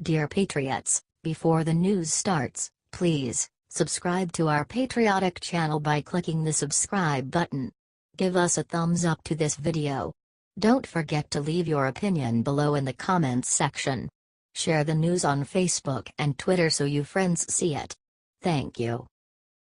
Dear Patriots, before the news starts, please subscribe to our patriotic channel by clicking the subscribe button. Give us a thumbs up to this video. Don't forget to leave your opinion below in the comments section. Share the news on Facebook and Twitter so you friends see it. Thank you.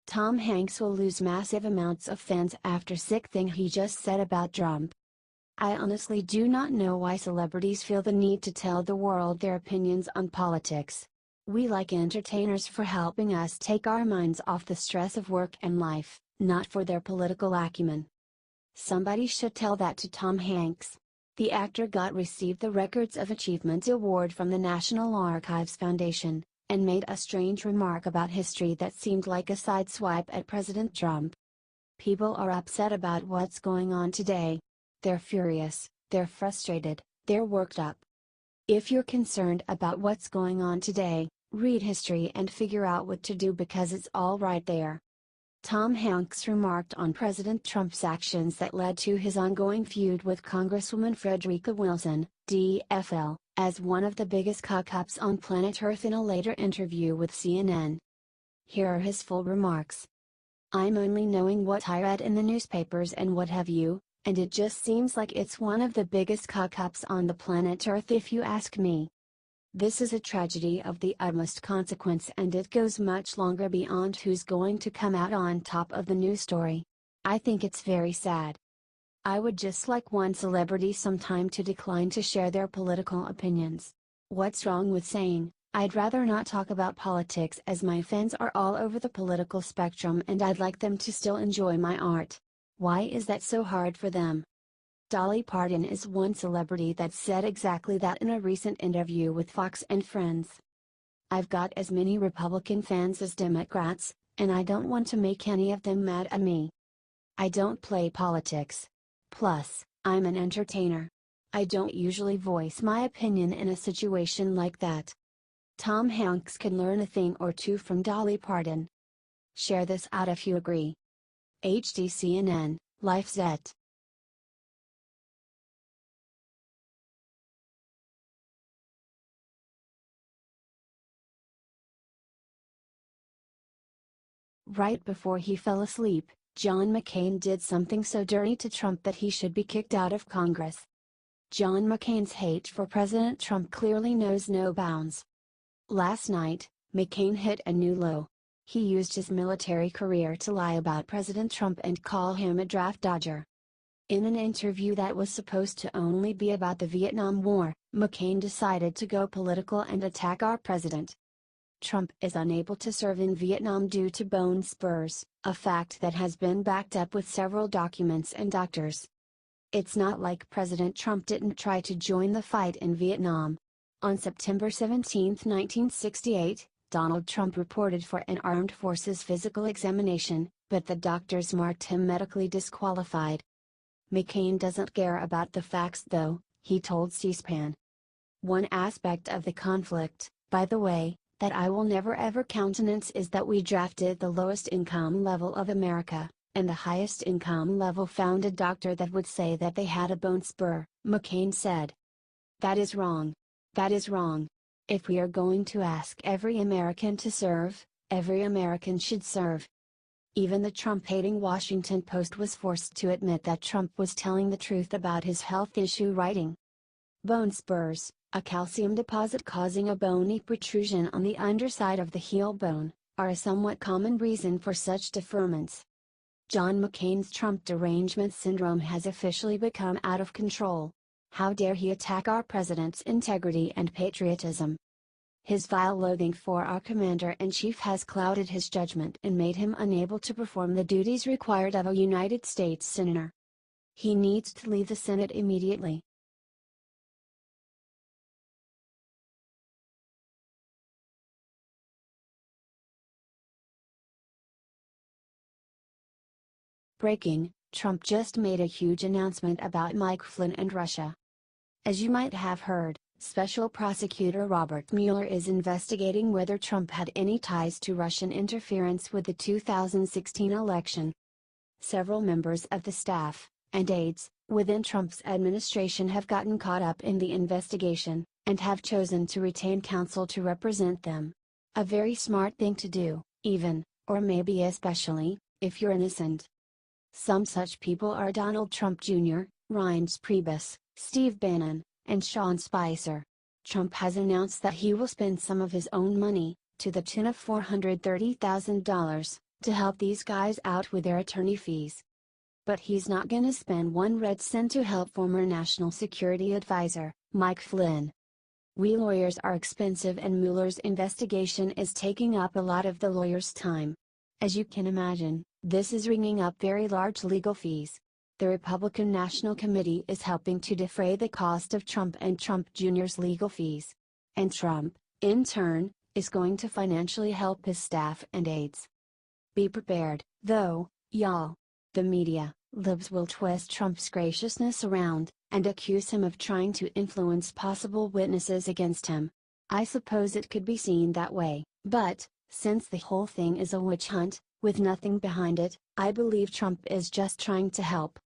Tom Hanks will lose massive amounts of fans after sick thing he just said about Trump. I honestly do not know why celebrities feel the need to tell the world their opinions on politics. We like entertainers for helping us take our minds off the stress of work and life, not for their political acumen. Somebody should tell that to Tom Hanks. The actor received the Records of Achievement Award from the National Archives Foundation, and made a strange remark about history that seemed like a sideswipe at President Trump. People are upset about what's going on today. They're furious, they're frustrated, they're worked up. If you're concerned about what's going on today, read history and figure out what to do because it's all right there. Tom Hanks remarked on President Trump's actions that led to his ongoing feud with Congresswoman Frederica Wilson, DFL, as one of the biggest cock-ups on planet Earth in a later interview with CNN. Here are his full remarks. "I'm only knowing what I read in the newspapers and what have you, and it just seems like it's one of the biggest cock-ups on the planet Earth if you ask me. This is a tragedy of the utmost consequence and it goes much longer beyond who's going to come out on top of the news story. I think it's very sad. I would just like one celebrity sometime to decline to share their political opinions. What's wrong with saying, I'd rather not talk about politics as my fans are all over the political spectrum and I'd like them to still enjoy my art? Why is that so hard for them?" Dolly Parton is one celebrity that said exactly that in a recent interview with Fox and Friends. "I've got as many Republican fans as Democrats, and I don't want to make any of them mad at me. I don't play politics. Plus, I'm an entertainer. I don't usually voice my opinion in a situation like that." Tom Hanks can learn a thing or two from Dolly Parton. Share this out if you agree. HDCNN, LifeZet. Right before he fell asleep, John McCain did something so dirty to Trump that he should be kicked out of Congress. John McCain's hate for President Trump clearly knows no bounds. Last night, McCain hit a new low. He used his military career to lie about President Trump and call him a draft dodger. In an interview that was supposed to only be about the Vietnam War, McCain decided to go political and attack our president. Trump is unable to serve in Vietnam due to bone spurs, a fact that has been backed up with several documents and doctors. It's not like President Trump didn't try to join the fight in Vietnam. On September 17, 1968, Donald Trump reported for an armed forces physical examination, but the doctors marked him medically disqualified. McCain doesn't care about the facts though, he told C-SPAN. "One aspect of the conflict, by the way, that I will never ever countenance is that we drafted the lowest income level of America, and the highest income level found a doctor that would say that they had a bone spur," McCain said. "That is wrong. That is wrong. If we are going to ask every American to serve, every American should serve." Even the Trump-hating Washington Post was forced to admit that Trump was telling the truth about his health issue, writing, "Bone spurs, a calcium deposit causing a bony protrusion on the underside of the heel bone, are a somewhat common reason for such deferments." John McCain's Trump derangement syndrome has officially become out of control. How dare he attack our president's integrity and patriotism? His vile loathing for our commander-in-chief has clouded his judgment and made him unable to perform the duties required of a United States senator. He needs to leave the Senate immediately. Breaking: Trump just made a huge announcement about Mike Flynn and Russia. As you might have heard, Special Prosecutor Robert Mueller is investigating whether Trump had any ties to Russian interference with the 2016 election. Several members of the staff, and aides, within Trump's administration have gotten caught up in the investigation, and have chosen to retain counsel to represent them. A very smart thing to do, even, or maybe especially, if you're innocent. Some such people are Donald Trump Jr., Reince Priebus, Steve Bannon, and Sean Spicer. Trump has announced that he will spend some of his own money, to the tune of $430,000, to help these guys out with their attorney fees. But he's not gonna spend one red cent to help former National Security Advisor, Mike Flynn. We lawyers are expensive and Mueller's investigation is taking up a lot of the lawyers' time. As you can imagine, this is ringing up very large legal fees. The Republican National Committee is helping to defray the cost of Trump and Trump Jr.'s legal fees. And Trump, in turn, is going to financially help his staff and aides. Be prepared, though, y'all. The media, libs will twist Trump's graciousness around, and accuse him of trying to influence possible witnesses against him. I suppose it could be seen that way, but, since the whole thing is a witch hunt, with nothing behind it, I believe Trump is just trying to help.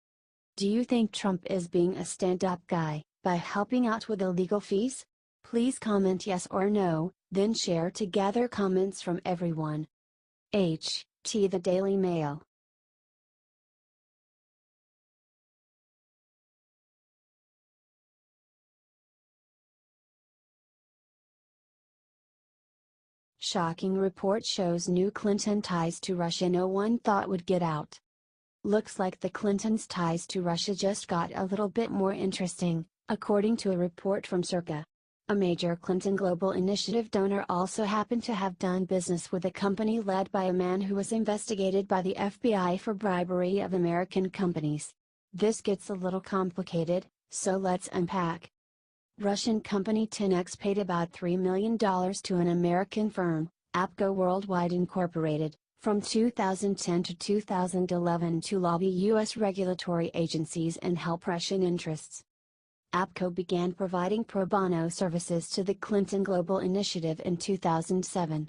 Do you think Trump is being a stand-up guy, by helping out with illegal fees? Please comment yes or no, then share to gather comments from everyone. The Daily Mail. Shocking report shows new Clinton ties to Russia no one thought would get out. Looks like the Clintons' ties to Russia just got a little bit more interesting, according to a report from Circa. A major Clinton Global Initiative donor also happened to have done business with a company led by a man who was investigated by the FBI for bribery of American companies. This gets a little complicated, so let's unpack. Russian company 10X paid about $3 million to an American firm, APCO Worldwide Incorporated, from 2010 to 2011 to lobby U.S. regulatory agencies and help Russian interests. APCO began providing pro bono services to the Clinton Global Initiative in 2007.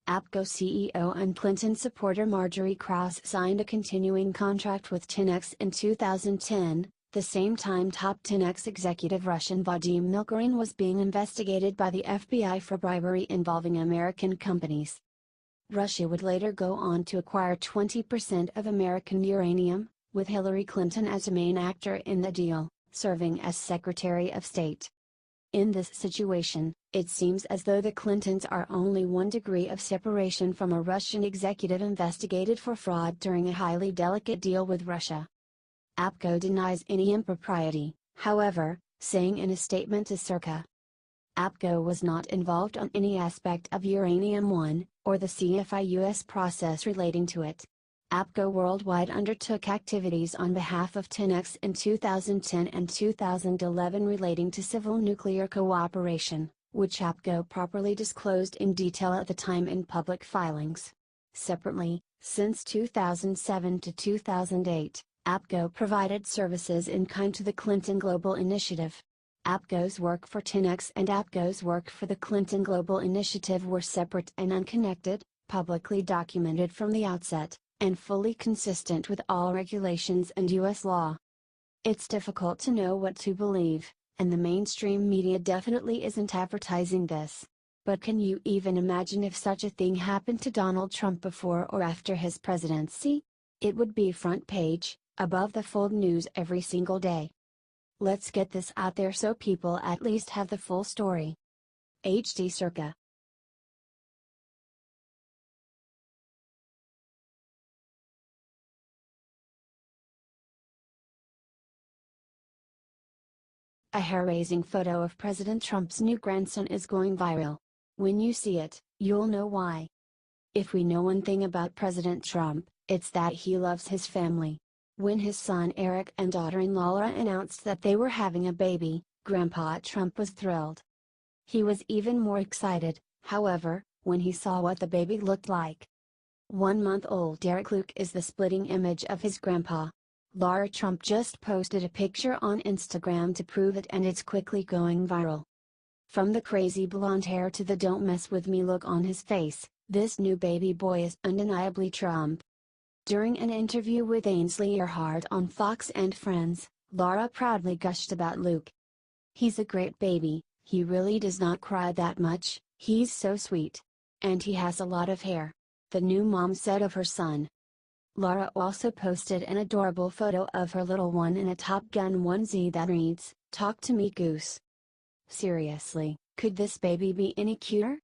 APCO CEO and Clinton supporter Marjorie Krause signed a continuing contract with 10X in 2010, the same time top 10X executive Russian Vadim Milkarin was being investigated by the FBI for bribery involving American companies. Russia would later go on to acquire 20% of American uranium, with Hillary Clinton as a main actor in the deal, serving as Secretary of State. In this situation, it seems as though the Clintons are only one degree of separation from a Russian executive investigated for fraud during a highly delicate deal with Russia. APCO denies any impropriety, however, saying in a statement to Circa, APCO was not involved on any aspect of Uranium One, or the CFIUS process relating to it. APCO Worldwide undertook activities on behalf of 10X in 2010 and 2011 relating to civil nuclear cooperation, which APCO properly disclosed in detail at the time in public filings. Separately, since 2007 to 2008, APCO provided services in kind to the Clinton Global Initiative. APCO's work for 10X and APCO's work for the Clinton Global Initiative were separate and unconnected, publicly documented from the outset, and fully consistent with all regulations and U.S. law. It's difficult to know what to believe, and the mainstream media definitely isn't advertising this. But can you even imagine if such a thing happened to Donald Trump before or after his presidency? It would be front page, above the fold news every single day. Let's get this out there so people at least have the full story. Circa. A hair-raising photo of President Trump's new grandson is going viral. When you see it, you'll know why. If we know one thing about President Trump, it's that he loves his family. When his son Eric and daughter-in-law Laura announced that they were having a baby, Grandpa Trump was thrilled. He was even more excited, however, when he saw what the baby looked like. 1-month-old Eric Luke is the splitting image of his grandpa. Laura Trump just posted a picture on Instagram to prove it, and it's quickly going viral. From the crazy blonde hair to the "don't mess with me" look on his face, this new baby boy is undeniably Trump. During an interview with Ainsley Earhardt on Fox and Friends, Laura proudly gushed about Luke. "He's a great baby, He really does not cry that much, he's so sweet. And he has a lot of hair," the new mom said of her son. Laura also posted an adorable photo of her little one in a Top Gun onesie that reads, "Talk to me, Goose." Seriously, could this baby be any cuter?